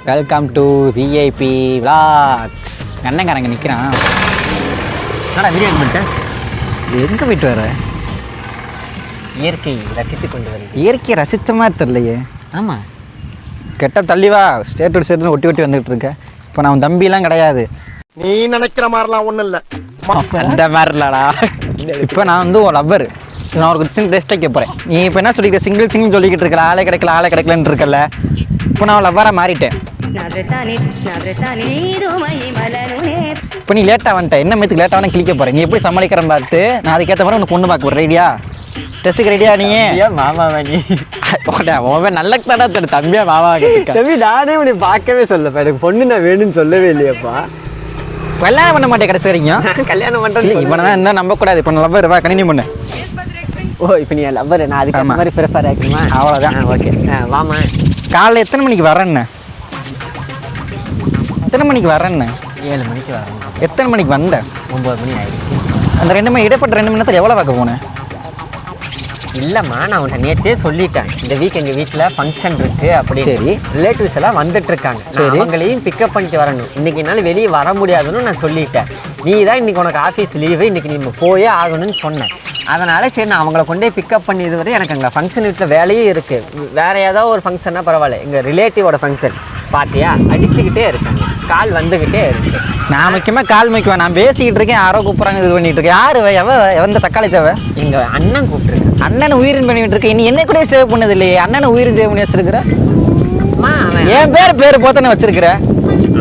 Welcome to VIP vlogs. அண்ணங்காரங்க நிற்கிறான். ஆனால் வீடியோ பண்ணிட்டேன். எங்கே போயிட்டு வர? இயற்கை ரசித்து கொண்டு வருது. இயற்கையை ரசித்த மாதிரி தெரியலையே. ஆமாம், கெட்ட தள்ளிவா ஸ்டேட் ஸ்டேட்னு ஒட்டி ஒட்டி வந்துகிட்டு இருக்கேன். இப்போ நான் தம்பிலாம் கிடையாது. நீ நினைக்கிற மாதிரிலாம் ஒன்றும் இல்லை. அந்த மாதிரி இல்லடா. இப்போ நான் வந்து ஒரு லவ்வர். நான் ஒரு சின்ன டெஸ்ட்டை கேட்பறேன். நீ இப்போ என்ன சொல்லிக்கிற? சிங்கிள் சொல்லிக்கிட்டு இருக்கிற ஆளே கிடைக்கலன்னு இருக்கல. இப்போ நான் லவ்வராக மாறிட்டேன். இப்போ நீ லேட்டாக வந்துட்டேன். என்ன மேத்துக்கு லேட்டாக வேணா கிளிக்க போகிறேன். நீ எப்படி சமாளிக்கிறேன்னு பார்த்து நான் அதுக்கேற்ற மாதிரி உனக்கு பொண்ணு பார்க்க போகிறேன். ரெடியா? டெஸ்ட்டுக்கு ரெடியா? நீ மாமாவா? நீ நல்ல தடா தம்பியா மாமா தம்பி, நானே உன்னை பார்க்கவே சொல்லப்பா. எனக்கு பொண்ணு நான் வேணும்னு சொல்லவே இல்லையாப்பா. கல்யாணம் பண்ண மாட்டேன் கடைசி வரைக்கும். கல்யாணம் பண்ணுறேன். இவனை தான் இருந்தால் நம்பக்கூடாது. இப்போ லவ்வர் வா கண்டினியூ பண்ணு. ஓ, இப்போ நீ லவ்வர், நான் அதுக்கு அந்த மாதிரி ப்ரிஃபர் ஆகிக்கணுமா? அவ்வளோதான். ஓகே, வாமா. காலைல எத்தனை மணிக்கு வரேன்னு? எத்தனை மணிக்கு வரேன்னு? 7 மணிக்கு வரேன். எத்தனை மணிக்கு வந்தேன்? 9 மணி ஆயிடுச்சு. அந்த 2 மணி இடைப்பட்ட 2 மணி நேரத்தில் எவ்வளோ பார்க்க போனேன்? இல்லைம்மா, நான் உன்ட்ட நேற்றே சொல்லிட்டேன். இந்த வீக் எங்கள் வீட்டில் ஃபங்க்ஷன் இருக்குது அப்படி. சரி. ரிலேட்டிவ்ஸ் எல்லாம் வந்துட்டு இருக்காங்க. அவங்களையும் பிக்கப் பண்ணிட்டு வரணும். இன்றைக்கி என்னால் வெளியே வர முடியாதுன்னு நான் சொல்லிட்டேன். நீ தான் இன்றைக்கி உனக்கு ஆஃபீஸ் லீவு, இன்றைக்கி நீ போயே ஆகணும்னு சொன்னேன். அதனால் சரி, நான் அவங்கள கொண்டே பிக்கப் பண்ணி இதுவரை எனக்கு அங்கே ஃபங்க்ஷன் வீட்டில் வேலையே இருக்குது. வேறு ஏதாவது ஒரு ஃபங்க்ஷன்னா பரவாயில்ல, எங்கள் ரிலேட்டிவோட ஃபங்க்ஷன் பார்த்தியா, அடிச்சுக்கிட்டே இருக்காங்க, கால் வந்துக்கிட்டே இருக்குது. நான் முக்கியமாக கால் முக்கியம். நான் பேசிக்கிட்டு இருக்கேன், யாரோ கூப்பிட்றாங்க, இது பண்ணிட்டு இருக்கேன். யார் எவந்த தக்காளி தேவை? எங்கள் அண்ணன் கூப்பிட்டுருக்கேன். அண்ணனை உயிரின் பண்ணிட்டு இருக்கேன். நீ என்ன கூட சேவ் பண்ணது இல்லையே. அண்ணனை உயிரின் சேவ் பண்ணி வச்சிருக்கிற. என் பேர் போத்தனை வச்சிருக்கிற.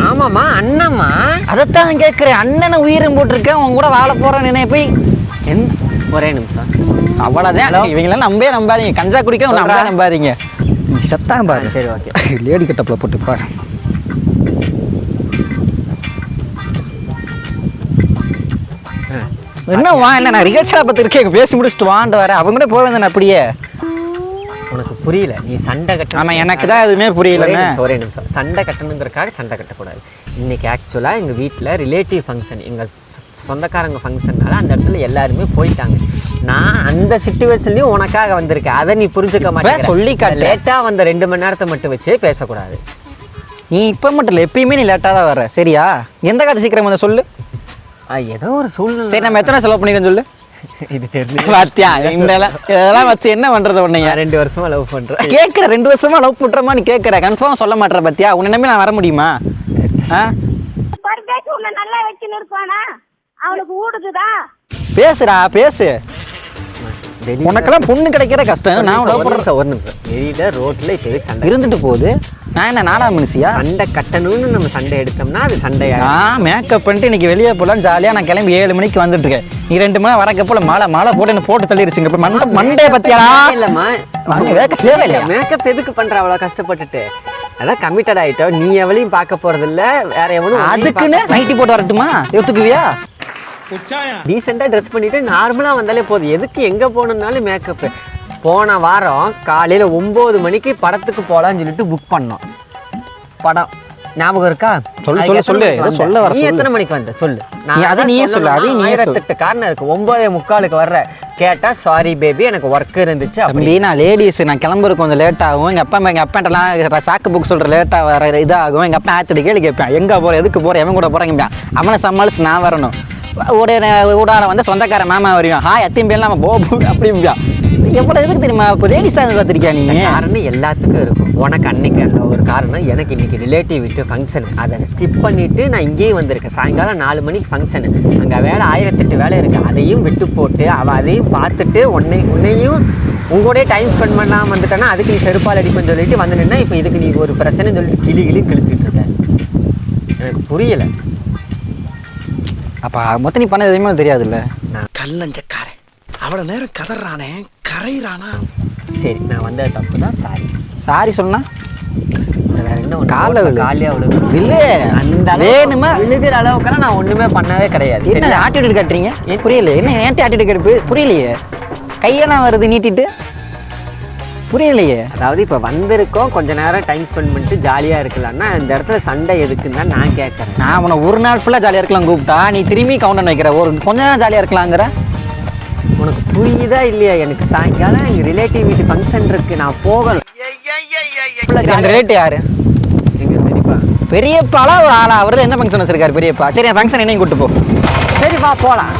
ஆமாம்மா, அண்ணம்மா. அதைத்தான் கேட்குறேன். அண்ணனை உயிரின் போட்டிருக்கேன், உன் கூட வாழ போகிறேன். என்ன போய் என்ன? ஒரே நிமிஷம். அவ்வளோதான். இவங்களாம் நம்பாதீங்க. கஞ்சா குடிக்க நம்பாதீங்க. நீ சத்தான் பாரு. சரி, ஓகே. லேடி கட்டப்பில் போட்டு பாரு. என்ன வா, என்ன நான் ரிகர்சலாக பார்த்துருக்கேன். பேசி முடிச்சுட்டு வாண்டு வரேன். அவங்க கூட போக வேண்டாம். அப்படியே உனக்கு புரியல. நீ சண்டை கட்ட. ஆமாம், எனக்கு தான் எதுவுமே புரியல. ஒரே நிமிஷம். சண்டை கட்டணுங்கிறக்காக சண்டை கட்டக்கூடாது. இன்னைக்கு ஆக்சுவலாக எங்கள் வீட்டில் ரிலேட்டிவ் ஃபங்க்ஷன், எங்கள் சொந்தக்காரங்க ஃபங்க்ஷன்னால அந்த இடத்துல எல்லாருமே போயிட்டாங்க. நான் அந்த சிச்சுவேஷன்லையும் உனக்காக வந்திருக்கேன். அதை நீ புரிஞ்சுக்க மாட்டேன். சொல்லி லேட்டாக வந்த 2 மணி நேரத்தை மட்டும் வச்சே பேசக்கூடாது. நீ இப்போ மட்டும் இல்லை, எப்பயுமே நீ லேட்டாக தான் வர. சரியா? எந்த காலத்து சீக்கிரம் வந்து சொல்லு. ஏதோ ஒரு சூழ்நிலை. சரி, நம்ம எத்தனை செலவு பண்ணிக்கன்னு சொல்லு. இது தெரிஞ்சு பாத்தியா? இதெல்லாம் வச்சு என்ன பண்றது? உன்னைய 2 வருஷமா லவ் பண்றேன். கேட்குற 2 வருஷமா லவ் பண்றமா நீ கேட்குற. கன்ஃபார்ம் சொல்ல மாட்டேற. பாத்தியா? உன்னை நம்பி நான் வர முடியுமா? பேசுறா, பேசு. உனக்கெல்லாம் பொண்ணு கிடைக்கிற கஷ்டம். நான் ஒரு நிமிஷம். வெளியில ரோட்ல இப்போ சண்டை இருந்துட்டு போகுது. நான் என்ன நாடா மனுஷியா? சண்டை கட்டணும்னு நம்ம சண்டை எடுத்தோம்னா அது சண்டையா? மேக்கப் பண்ணிட்டு இன்னைக்கு வெளியே போகலாம் ஜாலியாக. நான் கிளம்பி 7 மணிக்கு வந்துட்டு இருக்கேன். நீ 2 மணி வரக்க போல மாலை போட்டு தள்ளிடுச்சுங்க. இப்போ மண்டையை பத்தியா? இல்லம்மா, தேவையில்லை. மேக்கப் எதுக்கு பண்ற அவ்வளோ கஷ்டப்பட்டுட்டு? அதான் கமிட்டட் ஆகிட்டோம். நீ எவளையும் பார்க்க போறது இல்லை, வேற எவனும். அதுக்குன்னு நைட்டி போட்டு வரட்டுமா? எடுத்துக்குவியா? டீசெண்டாக ட்ரெஸ் பண்ணிட்டு நார்மலாக வந்தாலே போதும். எதுக்கு எங்கே போகணுன்னாலும் மேக்கப்பு? போன வாரம் காலையில் 9 மணிக்கு படத்துக்கு போகலான்னு சொல்லிட்டு புக் பண்ணோம். படம் ஞாபகம் இருக்கா? சொல்ல வர. நீ எத்தனை மணிக்கு வந்த சொல்லு. அது நீயே சொல்லு. அது நீ 1008 காரணம் இருக்கு. 9:45 வர்ற கேட்டா சாரி பேபி எனக்கு ஒர்க் இருந்துச்சு. அப்படி நான் லேடிஸ் நான் கிளம்புறதுக்கு கொஞ்சம் லேட் ஆகும். எங்கள் அப்பாட்டெல்லாம் சாக்கு புக் சொல்கிற லேட்டாக வர இதாகும். எங்கள் அப்பா ஆத்திட்டு கேள்வி கேட்பேன். எங்கே போகிறேன், எதுக்கு போகிறேன், எவன் கூட போகிறேங்க. அவனை சமாளிச்சு நான் வரணும். ஊடால வந்து சொந்தக்கார மாமா வரையும். ஹாய் அத்தையும் பேர்லாம் நம்ம போபு அப்படிம்பியா. எவ்வளோ எதுக்கு தெரியுமா? இப்போ லேடிஸாக பார்த்துருக்கியா நீ? காரணம் எல்லாத்துக்கும் இருக்கும். உனக்கு அன்னைக்கு அந்த ஒரு காரணம், எனக்கு இன்னைக்கு ரிலேட்டிவ் வீட்டு ஃபங்க்ஷன். அதை ஸ்கிப் பண்ணிவிட்டு நான் இங்கேயும் வந்திருக்கேன். சாயங்காலம் 4 மணிக்கு ஃபங்க்ஷனு. அங்கே வேலை 1008 வேலை இருக்குது. அதையும் விட்டு போட்டு அதையும் பார்த்துட்டு உன்னையும் உங்களோடய டைம் ஸ்பெண்ட் பண்ணாமல் வந்துட்டேன்னா அதுக்கு நீ செருப்பால் அடிப்பேன்னு சொல்லிட்டு வந்து நின்னா இப்போ இதுக்கு நீ ஒரு பிரச்சனைன்னு சொல்லிட்டு கிளி கிழிச்சிட்டு இருக்க. எனக்கு புரியலை. அப்போ மொத்தம் நீ பண்ண எதுவுமே தெரியாதுல்ல. கல்லஞ்சக்காரன் அவ்வளோ நேரம் கதறானே, கரையிறானா? சரி, நான் வந்த தப்பு தான். சாரி சொன்னா வேற என்ன? காலியாக அந்த வேணுமா விழுகிற அளவுக்குலாம் நான் ஒன்றுமே பண்ணவே கிடையாது. என்ன ஆட்டிடியூட் காட்டுறீங்க? புரியல. என்ன ஏன்ட்டு ஆட்டிடியூட் காட்டு புரியலையே. கையெல்லாம் வருது நீட்டிட்டு. புரியலையே. அதாவது இப்போ வந்திருக்கோம், கொஞ்ச நேரம் டைம் ஸ்பெண்ட் பண்ணிட்டு ஜாலியாக இருக்கலாம்னா இந்த இடத்துல சண்டை எதுக்குன்னு தான் நான் கேட்குறேன். நான் உன்னை ஒரு நாள் ஃபுல்லாக ஜாலியாக இருக்கலாம் கூப்பிட்டா நீ திரும்பி கவுண்டன் வைக்கிற. ஒரு கொஞ்ச நேரம் ஜாலியாக இருக்கலாங்கிற. உனக்கு புரியுதா இல்லையா? எனக்கு சாயங்காலம் எங்கள் ரிலேட்டிவ் வீட்டு ஃபங்க்ஷன் இருக்குது, நான் போகணும். அந்த ரேட்டு யாரு? எங்கே தெரியுமா? பெரியப்பாலாம் ஒரு ஆளா? அவரு என்ன ஃபங்க்ஷன் வச்சிருக்காரு பெரியப்பா? சரி, என் ஃபங்க்ஷன் என்னையும் கூட்டு போ. சரி வா போலாம்.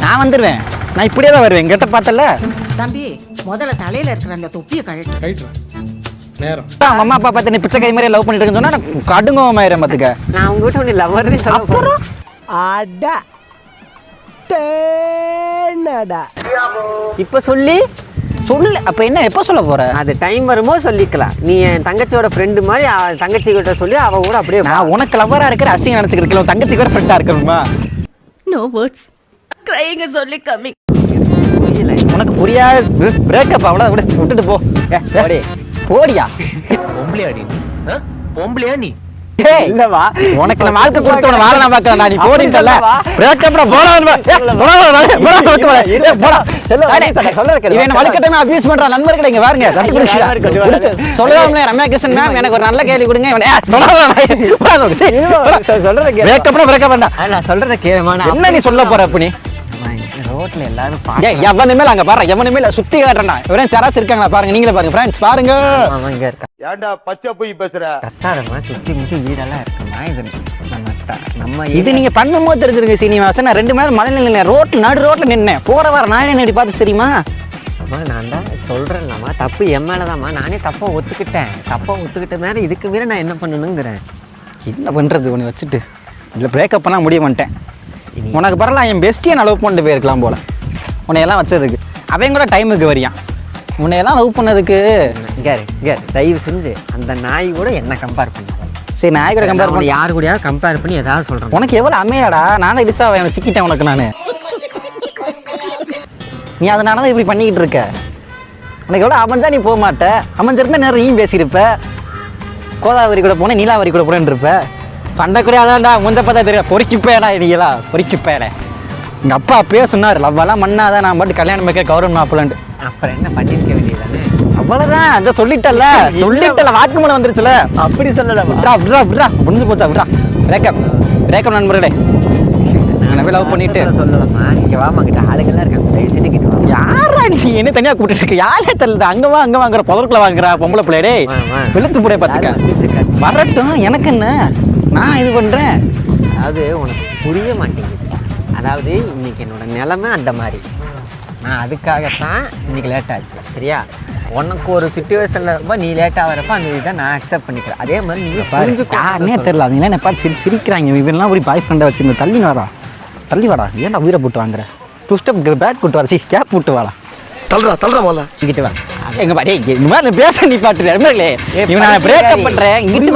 நான் வந்துடுவேன். நான் இப்படியே தான் வருவேன். கிட்ட பார்த்தல தம்பி, முதல்ல தலையில இருக்கிற அந்த தொப்பியை கழட்டு. அவங்க அம்மா அப்பா பார்த்து நீ பிச்சை கை மாதிரி லவ் பண்ணிட்டு இருக்குன்னு சொன்னா நான் கடுங்கோமாயிரம் பார்த்துக்க. நான் உங்ககிட்ட ஒன்று லவ்வர்னு சொல்ல போகிறேன். அடா தேனடா இப்போ சொல்லி சொல்லு. அப்ப என்ன எப்போ சொல்ல போற? அது டைம் வரும்போது சொல்லிக்கலாம். நீ என் தங்கச்சியோட ஃப்ரெண்டு மாதிரி தங்கச்சி கிட்ட சொல்லி அவ கூட அப்படியே நான் உனக்கு லவ்வரா இருக்கிற அசிங்க நினைச்சுக்கிறேன். தங்கச்சிக்கு வேற ஃப்ரெண்டா இருக்கணுமா? No words. Crying is only coming. புரியல. உனக்கு புரியாது. பிரேக்கப் அவ்வளோ விட்டுட்டு போ. போடி. போடியா? பொம்பளையா நீ? ஏய், இல்லவா உனக்கு நான் வாழ்க்கை கொடுத்து உன வாழ நான் பார்க்கல. நீ போடிட்டல. பிரேக்கப்ல போடா இவன் வழுக்கட்டமே அபியூஸ் பண்ற நண்பர்கள் இங்க பாருங்க. தட்டி குடிச்சு சொல்லலாம்ல. ரம்யா கிருஷ்ணன் மேம் எனக்கு ஒரு நல்ல கேள்வி கொடுங்க. சொல்றத பிரேக்கப்னா பிரேக்கப் பண்ணா நான் சொல்றத கேளுமா. என்ன நீ சொல்ல போற? அப்ப நீ ரோட்ல எல்லாரும் எவனுமே அங்க பாரு. எவனுமே சுத்தி காட்டுறா. இவரே சராசரி இருக்காங்களா பாருங்க. நீங்களே பாருங்க ஃப்ரெண்ட்ஸ் பாருங்க. இங்க இருக்கா. ஏன்டா பச்சை போய் பேசுற? கத்தாதமா சுத்தி முத்தி வீடெல்லாம் இருக்குமா? இது நம்ம இது நீங்க பண்ணும்போது தெரிஞ்சிருங்க சீனிவாசன். நான் 2 மணி நேரம் மலையில நின்னேன். நடு ரோட்ல நின்னேன். போற வர நான் என்ன பார்த்து சரிமா? அம்மா நான் தான் சொல்றேன்லம்மா, தப்பு என் மேலதாம்மா. நானே தப்பா ஒத்துக்கிட்ட மேல இதுக்கு மீற நான் என்ன பண்ணணுங்கிறேன். என்ன பண்றது உன்னை வச்சுட்டு? இல்லை பிரேக்கப் பண்ணால் முடிய மாட்டேன். உனக்கு பரவாயில்ல, என் பெஸ்ட்டியை நான் லவ் பண்ணிட்டு போயிருக்கலாம் போல. உன்னையெல்லாம் வச்சதுக்கு அவன் கூட டைமுக்கு வரியான். உன்னையெல்லாம் லவ் பண்ணதுக்கு தயவு செஞ்சு அந்த நாய் கூட என்ன கம்பேர் பண்ண. சரி, நாய் கூட கம்பேர் பண்ணி யாரு கூடயாவது கம்பேர் பண்ணி ஏதாவது சொல்கிறேன். உனக்கு எவ்வளோ அமையாடா? நானும் இடிச்சா அவன் சிக்கிட்டேன் உனக்கு. நான் நீ அதனால தான் இப்படி பண்ணிக்கிட்டு இருக்க. உனக்கு எவ்வளோ அமைஞ்சா நீ போக மாட்ட. அமைஞ்சிருந்தா நேரம் நீயும் பேசியிருப்ப. கோதாவரி கூட போனேன், நீலாவரி கூட போனேன்னு இருப்ப. பண்ட கூட அதான்டா. முந்த பார்த்தா தெரியும். பொறிச்சுப்பேடா நீங்களா, பொறிச்சுப்பேட. எங்கள் அப்பா அப்பயே சொன்னார், லவ்வெல்லாம் மண்ணாதான் நான் பாட்டு கல்யாணம் வைக்க கௌரவம் மாப்பிள்ளான்ட்டு. அப்புறம் என்ன பண்ணிருக்க வேண்டியதானே? அவ்வளோதான். அந்த சொல்லிட்டல வாக்குமூலம் வந்துருச்சுல. அப்படி சொல்லலாம். முடிஞ்சு போச்சா? பிரேக்கப் நண்பர்களே. நான் லவ் பண்ணிட்டு சொல்லலாமா? இங்கே வாமா கிட்ட ஆளுங்கெல்லாம் இருக்காங்க. தயவு செஞ்சு கிட்ட வா. யாரா நீ என்ன தனியாக கூப்பிட்டு இருக்க? யாரே தெரியல. அங்கே வாங்குற புதற்குள்ள வாங்குற பொம்பளை பிள்ளைடே வெளுத்து போட பார்த்துக்க. வரட்டும், எனக்கு என்ன, நான் இது பண்ணுறேன். அதாவது உனக்கு புரிய மாட்டேங்குது. அதாவது இன்னைக்கு என்னோட நிலைமை அந்த மாதிரி. நான் அதுக்காகத்தான் இன்னைக்கு லேட் ஆச்சு. சரியா? உனக்கு ஒரு சுச்சுவேஷனில் ரொம்ப நீ லேட்டாக வரப்போ அந்த இதை நான் அக்செப்ட் பண்ணிக்கிறேன். அதே மாதிரி நீ யாருன்னே தெரியல. அவங்களாம் என்ன பார்த்து சிரிக்கிறாங்க. இவெல்லாம் ஒரு பாய் ஃப்ரெண்டாக வச்சுருந்த தள்ளி வாடா. ஏன்டா உயிரை போட்டு வாங்குற? 2 ஸ்டெப் பேக் போட்டு வர. கேப் போட்டு வாடா. தள்ளுறா முதல்ல. இங்கிட்டு வா. எங்க பாடி இந்த மாதிரி பேச நீ பாட்டுறே. இவன் நான் பிரேக்கப் பண்றேன். இங்கிட்டு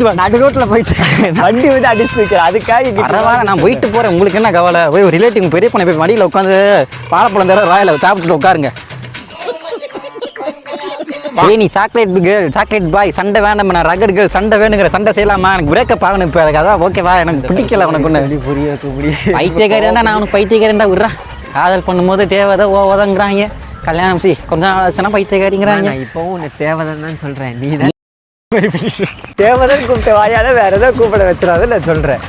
வா. நடு ரோட்டில் போயிட்டு வண்டி வந்து அடிச்சு வைக்கிறேன். அதுக்காக பரவாயில்ல, நான் போயிட்டு போறேன். உங்களுக்கு என்ன கவலை? போய் ஒரு ரிலேட்டிவ் பெரிய பொண்ணை போய் மடியில் உட்காந்து வாழைப்பழம் தர ராயில சாப்பிட்டுட்டு உட்காருங்க. நீ சாக்லேட் பாய் சண்டை வேண்டாம். நான் ரகட் கேர்ள் சண்டை வேணுங்கிற. சண்டை செய்யலாமா? எனக்கு பிரேக்கப் ஆகணும் இப்போ. எனக்கு அதான் ஓகேவா? எனக்கு பிடிக்கல உனக்கு ஒன்று. புரிய பைத்தியக்காரி தான். நான் உனக்கு பைத்தியக்காரன்டா விட்றா. காதல் பண்ணும்போது தேவைதான் ஓதங்கிறாங்க. கல்யாணம் கொஞ்சம் நாள் ஆச்சுன்னா பைத்தியக்காரிங்கிறாங்க. இப்போவும் உன்னை தேவைதான் தான் சொல்கிறேன். நீ தான் தேவைதான் கூப்பிட்ட வாயால வேற ஏதாவது கூப்பிட வச்சிடாத நான் சொல்கிறேன்.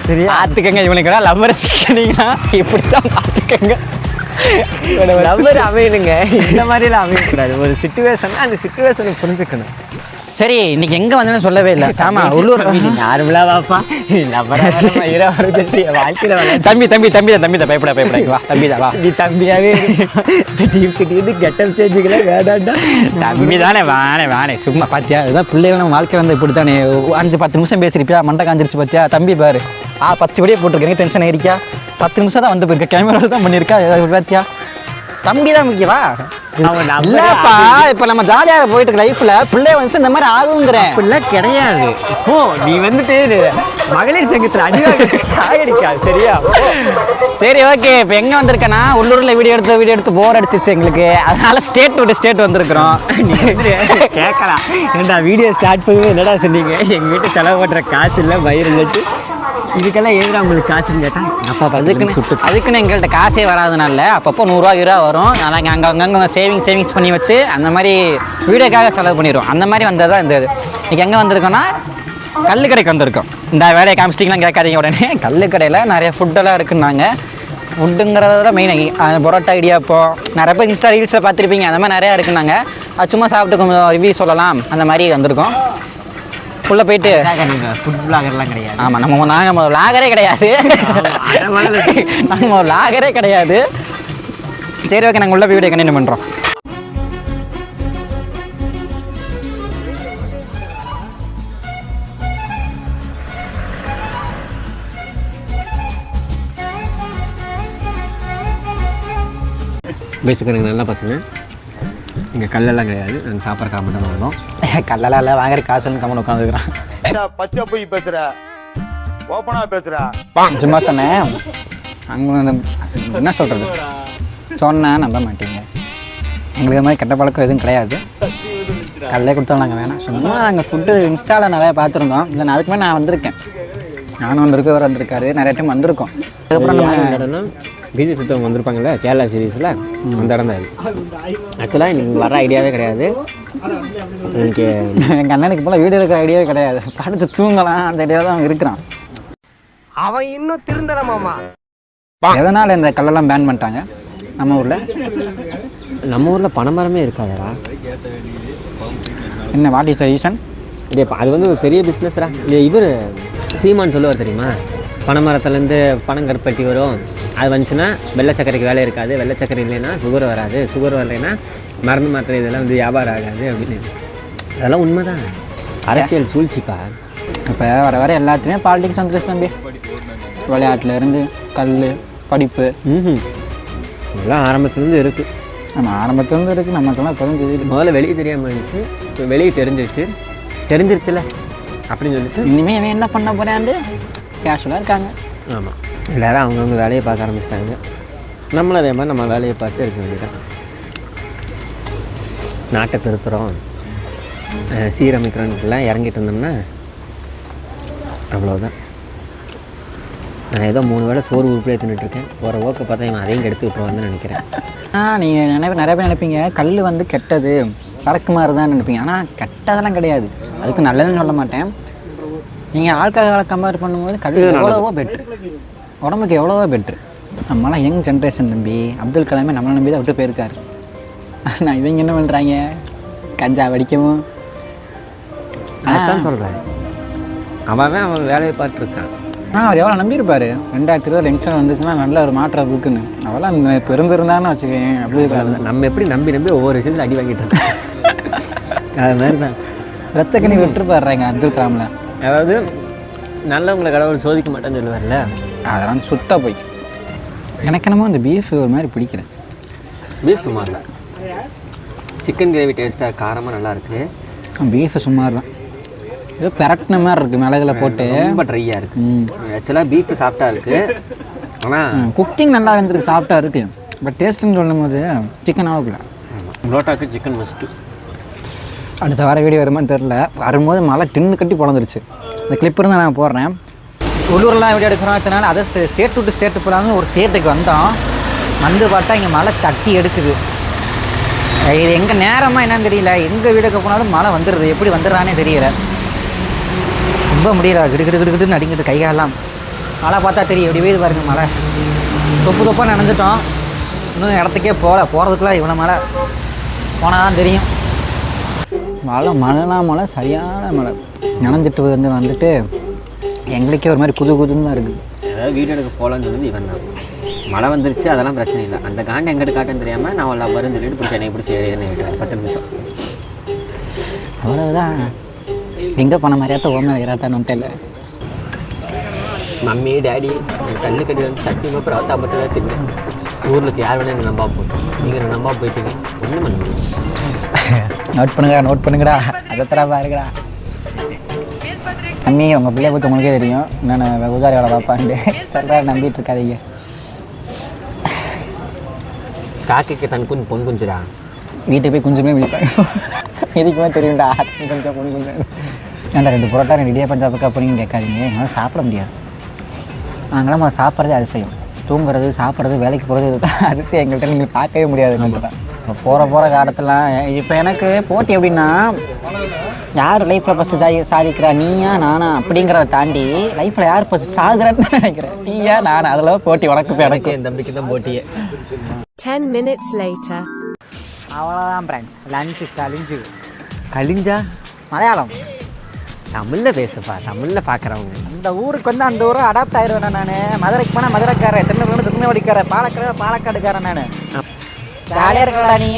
சரி பார்த்துக்கங்க. இவனுக்கு லவ்வர் சிக்கனீங்கன்னா இப்படித்தான் பார்த்துக்கங்க. லவ்வர் அமையணுங்க. இந்த மாதிரிலாம் அமையக்கூடாது. ஒரு சிச்சுவேஷன் அந்த சிச்சுவேஷனை புரிஞ்சுக்கணும். சரி, இன்னைக்கு எங்க வந்தேன்னு சொல்லவே இல்லை. ஆமா, உள்ளூர் நார்மலா வாப்பா. வாழ்க்கையில தம்பி பயப்பட வா. தம்பி தான் வா. நீ தம்பியாவே திடீர்னு கெட்டப் சேஞ்சுக்கல வேண்டாண்டா. தம்பி தானே வானே சும்மா பாத்தியா? இதுதான் பிள்ளைகள் நம்ம வாழ்க்கை வந்து இப்படி தானே. 5-10 நிமிஷம் பேசிருப்பியா? மண்டை காஞ்சிருச்சு பாத்தியா? தம்பி பாரு 10 வழியே போட்டிருக்கேன். டென்ஷன் ஆயிருக்கா? 10 நிமிஷம் தான் வந்து போயிருக்க. கேமரா தான் பண்ணியிருக்கா. பாத்தியா? தம்பி தான் முக்கியவா? இல்லப்பா, இப்ப நம்ம ஜாலியாக போயிட்டு இருக்க லைஃப்ல பிள்ளை வந்து இந்த மாதிரி ஆகுங்கிறேன். அப்படிலாம் கிடையாது. ஓ, நீ வந்துட்டு மகளிர் சங்கத்துல அடிக்காது. சரியா? சரி, ஓகே. இப்போ எங்க வந்திருக்கேன்னா உள்ளூர்ல வீடியோ எடுத்து போர் அடிச்சிச்சு எங்களுக்கு. அதனால ஸ்டேட் வந்திருக்கிறோம். நீ கேட்கலாம். ஏன்டா வீடியோ ஸ்டார்ட் பண்ணும்போது என்னடா சொன்னீங்க? எங்க வீட்டு செலவு பண்ற காசு இல்லை, வயிறு வச்சு இதுக்கெல்லாம் ஏதா உங்களுக்கு காசுன்னு கேட்டால் அப்பா அதுக்குன்னு எங்கள்கிட்ட காசே வராதுனால அப்பப்போ 100 ரூபா 20 ரூபா வரும். நாங்கள் அங்கங்கே சேவிங்ஸ் பண்ணி வச்சு அந்த மாதிரி வீடியோக்காக செலவு பண்ணிடுவோம். அந்த மாதிரி வந்தது தான் இந்த இது. இன்றைக்கி எங்கே வந்திருக்கோன்னா கல்லுக்கடைக்கு வந்திருக்கோம். இந்த வேலையை காமிச்சிட்டிங்களாம் கேட்காதீங்க உடனே. கல்லுக்கடையில் நிறைய ஃபுட்டெல்லாம் இருக்குன்னாங்க. ஃபுட்டுங்கிறத விட மெயின் பரோட்டா இடியாப்பம் நிறைய பேர் இன்ஸ்டா ரீல்ஸை பார்த்துருப்பீங்க. அந்த மாதிரி நிறையா இருக்குன்னாங்க. அது சும்மா சாப்பிட்டு கொஞ்சம் ரிவ்யூ சொல்லலாம் அந்த மாதிரி வந்திருக்கோம். உள்ளே போயிட்டு நீங்கள் ஃபுட் பிளாகர்லாம் கிடையாது. ஆமாம் நாங்கள் லாகரே கிடையாது. நாங்கள் லாகரே கிடையாது. சரி ஓகே, நாங்கள் உள்ள வீடியோ கண்டினியூ பண்ணுறோம். பேசிக்க எனக்கு நல்ல பசங்க. இங்கே கல்லெல்லாம் கிடையாது, நாங்கள் சாப்பிட்ற காமெண்ட் தான் வந்தோம். கல்லெல்லாம் இல்லை, வாங்குற காசுன்னு கம்மன் உட்காந்துருக்குறான். பச்சை போய் பேசுற, ஓப்பனா பேசுற. சும்மா சொன்னேன். அங்கே வந்து என்ன சொல்கிறது, சொன்னேன் நம்ப மாட்டீங்க. எங்களுக்கு இது மாதிரி கெட்ட பழக்கம் எதுவும் கிடையாது. கல்லே கொடுத்தோம் நாங்கள் வேணாம். சும்மா நாங்கள் ஃபுட்டு இன்ஸ்டாவில் நிறையா பார்த்துருந்தோம். இல்லை நான் அதுக்குமே நான் வந்திருக்கேன். நானும் வந்திருக்கேன், இவர் வந்திருக்காரு, நிறைய டைம் வந்திருக்கோம். அதுக்கப்புறம் நம்ம இடம்னா பிஜி சுத்தவங்க வந்திருப்பாங்கல்ல கேரளா சீரீஸில், அந்த இடம் தான் இது. ஆக்சுவலாக எனக்கு வர ஐடியாவே கிடையாது. எனக்கு எங்கள் அண்ணனுக்கு போல் வீடியோ இருக்கிற ஐடியாவே கிடையாது. படுத்து தூங்கலாம் அந்த ஐடியா தான் இருக்கிறான். அவன் இன்னும் திருந்தல மாமா. எதனால் இந்த கல்லெல்லாம் பேன் பண்ணிட்டாங்க நம்ம ஊரில்? நம்ம ஊரில் பனைமரமே இருக்காதடா. என்ன வாட் இஸ் ரீசன்? இதே அது வந்து ஒரு பெரிய பிஸ்னஸ்ரா. இவர் சீமான் சொல்லுவார் தெரியுமா, பனைமரத்துலேருந்து பனங்கருப்பட்டி வரும், அது வந்துச்சுன்னா வெள்ளை சக்கரைக்கு வேலை இருக்காது, வெள்ளை சக்கரை இல்லைன்னா சுகர் வராது, சுகர் வரலைன்னா மருந்து மாத்திரை இதெல்லாம் வந்து வியாபாரம் ஆகாது அப்படின்னு. அதெல்லாம் உண்மை தான். அரசியல் சூழ்ச்சிப்பா. இப்போ வர வர எல்லாத்துலேயும் பாலிடிக்ஸ் வந்துருச்சு தம்பி. விளையாட்டுலேருந்து கல் படிப்பு இதெல்லாம் ஆரம்பத்துலேருந்து இருக்குது. நம்ம ஆரம்பத்துலேருந்து இருக்குது. நமக்கெல்லாம் இப்போ தான் தெரியுது. முதல்ல வெளியே தெரியாமல் இருந்துச்சு, இப்போ வெளியே தெரிஞ்சிருச்சுல அப்படின்னு சொல்லிட்டு இனிமேல் இவன் என்ன பண்ண போகிறான்னு கேஷுவலாக இருக்காங்க. ஆமாம், எல்லோரும் அவங்கவுங்க வேலையை பார்க்க ஆரம்பிச்சிட்டாங்க. நம்மளும் அதே மாதிரி நம்ம வேலையை பார்த்து இருக்க வேண்டியதான். நாட்டை திருத்துறோம், சீரமைக்கிறோன்னுலாம் இறங்கிட்டு இருந்தோம்னா அவ்வளோதான். நான் ஏதோ 3 வேளை சோறு உருப்படியாக தின்னுட்டுருக்கேன். ஒரு ஓக்க பார்த்தா இவன் அதையும் எடுத்து விட்டுருவான்னு நினைக்கிறேன். நீங்கள் நிறைய பேர் நினைப்பீங்க கல் வந்து கெட்டது, சரக்கு மாதிரி தான் நினைப்பீங்க. ஆனால் கெட்டதெல்லாம் கிடையாது. அதுக்கு நல்லதுன்னு சொல்ல மாட்டேன். நீங்கள் ஆல்கஹாலை கம்பேர் பண்ணும்போது கல் எவ்வளவோ பெட்ரு, உடம்புக்கு எவ்வளவோ பெட்ரு. நம்மளாம் யங் ஜென்ரேஷன் தம்பி. அப்துல் கலாமே நம்மளை நம்பி தான் விட்டு போயிருக்காரு. நான் இவங்க என்ன பண்ணுறாங்க, கஞ்சா வடிக்கவும். அதான் சொல்கிறேன், அவன் வேலையை பார்த்துருக்கான். அவர் எவ்வளோ நம்பியிருப்பார். 2020 எலெக்ஷன் வந்துச்சுன்னா நல்ல ஒரு மாற்றம் இருக்குன்னு. அவெல்லாம் இந்த இப்போ இருந்திருந்தான்னு வச்சுக்கேன். அப்படி இருக்காது. நம்ம எப்படி நம்பி ஒவ்வொரு விஷயத்தில் அடி வாங்கிட்டு இருக்கோம். அது மாதிரி தான் ரத்த கண்ணி விட்டுருப்பாருங்க அப்துல் கலாமில். அதாவது நல்லவங்களை கடவுள் சோதிக்க மாட்டேன்னு சொல்லுவார்ல, அதெல்லாம் சுத்தா போய். எனக்கு என்னமோ அந்த பீஃப் ஒரு மாதிரி பிடிக்கிறேன். பீஃப் சுமார் தான். சிக்கன் கிரேவி டேஸ்ட்டாக காரமாக நல்லா இருக்குது. பீஃபு சுமார் தான். ஏதோ பெரட்டின மாதிரி இருக்குது மிளகுல போட்டு. ரொம்ப ட்ரையாக இருக்குது. ஆக்சுவலாக பீஃபு சாஃப்டாக இருக்குது, ஆனால் குக்கிங் நல்லா இருந்துருக்கு, சாஃப்டாக இருக்குது. பட் டேஸ்ட்டுன்னு சொல்லும் போது சிக்கன் ஆகல. புரோட்டாக்கு சிக்கன் மஸ்ட்டு. அடுத்த வார வீடியோ வருமானு தெரில. வரும்போது மழை டின்னு கட்டி பிறந்துருச்சு. இந்த கிளிப் இருந்தால் நான் போடுறேன். உள்ளூர்லாம் வீடியோ எடுக்கிறோம். அதனால அதை ஸ்டேட் டு ஸ்டேட்டு போகலான்னு ஒரு ஸ்டேட்டுக்கு வந்தோம். வந்து பார்த்தா இங்கே மழை தட்டி எடுக்குது. இது எங்கள் நேரமாக என்னன்னு தெரியல. எங்கள் வீடுக்கு போனாலும் மழை வந்துடுது. எப்படி வந்துடுறானே தெரியல. ரொம்ப முடியல. கிடுகிடுன்னு அடிங்கிட்டு கைகாலெல்லாம். மழை பார்த்தா தெரியும். எப்படி வீடு பாருங்க மழை. தொப்பாக நனைஞ்சிட்டோம். இன்னும் இடத்துக்கே போகிறதுக்குள்ள இவ்வளோ மழை போனால் தான் தெரியும். மழை சரியான மழை. நனைஞ்சிட்டு வந்துட்டு எங்களுக்கே ஒரு மாதிரி குதுன்னு தான் இருக்குது. ஏதாவது வீடு எடுக்க போகலான்னு சொன்னது இவன் தான். மழை வந்துருச்சு, அதெல்லாம் பிரச்சனை இல்லை. அந்த காண்டை எங்கிட்ட காட்டுன்னு தெரியாமல் நான் அவ்வளோ வருன்னு சொல்லிட்டு பிடிச்சி என்னை பிடிச்சி ஏறின்னு 10 நிமிஷம். அவ்வளோதான். எங்கே போன மாதிரியாத்த ஓ மேலே ஏறாத்தான்னு தெரியல. மம்மி டேடி என் கண்ணு கட்டி வந்து சட்டியமாக பிராத்தா மட்டும் தான் தின்னேன். ஊரில் யார் வேணால் எனக்கு நம்பா போட்டோம். நீங்கள் நம்பா போயிட்டீங்க, ஒன்றும் பண்ண முடியும். நோட் பண்ணுங்கடா. அதை தரா பாருங்கடா. தம்பி உங்கள் பிள்ளைய பற்றி உங்களுக்கே தெரியும். நான் உதாரி வேலை பார்ப்பான்ட்டு சொல்கிறா, நம்பிட்டு இருக்காதீங்க. காக்கைக்கு தன் பொன் குஞ்சுடா. வீட்டுக்கு போய் கொஞ்சமே விழிப்பாங்க. இதுக்குமே தெரியும்டா. கொஞ்சம் பொண்ணு கொஞ்சம் ஏன்டா 2 புரோட்டா 2 இடியாப்பம் சாப்பிட்றா அப்படின்னு கேட்காதீங்க. என்னால் சாப்பிட முடியாது. நாங்களாம் சாப்பிட்றதே அதிசயம். தூங்குறது, சாப்பிட்றது, வேலைக்கு போகிறது, இதுதான் அதிசயம். எங்கள்கிட்ட நீங்கள் பார்க்கவே முடியாது. நம்மகிட்ட இப்போ போகிற காலத்துலாம் இப்போ எனக்கு போட்டி எப்படின்னா, யார் லைஃப்பில் ஃபஸ்ட்டு சாதிக்கிறா, நீயா நானா அப்படிங்கிறத தாண்டி லைஃப்பில் யார் ஃபஸ்ட்டு சாகுறான்னு நினைக்கிறேன். நீயா நானா, அதில் போட்டி. உனக்கு இப்போ எனக்கு என் தம்பிக்கு தான் போட்டியே. 10 minutes later. அவ்வளோதான் ஃப்ரெண்ட்ஸ். லஞ்சு கழிஞ்சா கலிஞ்சா மலையாளம். தமிழில் பேசுப்பா, தமிழில் பார்க்குறவங்க. அந்த ஊருக்கு வந்து அந்த ஊரை அடாப்ட் ஆயிடுவேன் நான். மதுரைக்கு போனால் மதுரைக்காரன், திருநெல்வேலி திருநெல்வேலிக்காரன், பாலக்காடுக்காரன் நான். ஜாலியாக இருக்கடா நீ.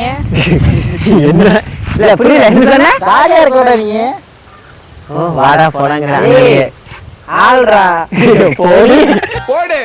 என்ன இல்லை புரியல, என்ன சொன்ன? ஜாலியாக இருக்கடா நீ. ஓ வாடா போடாங்கிற ஆள்ரா போடி. போடு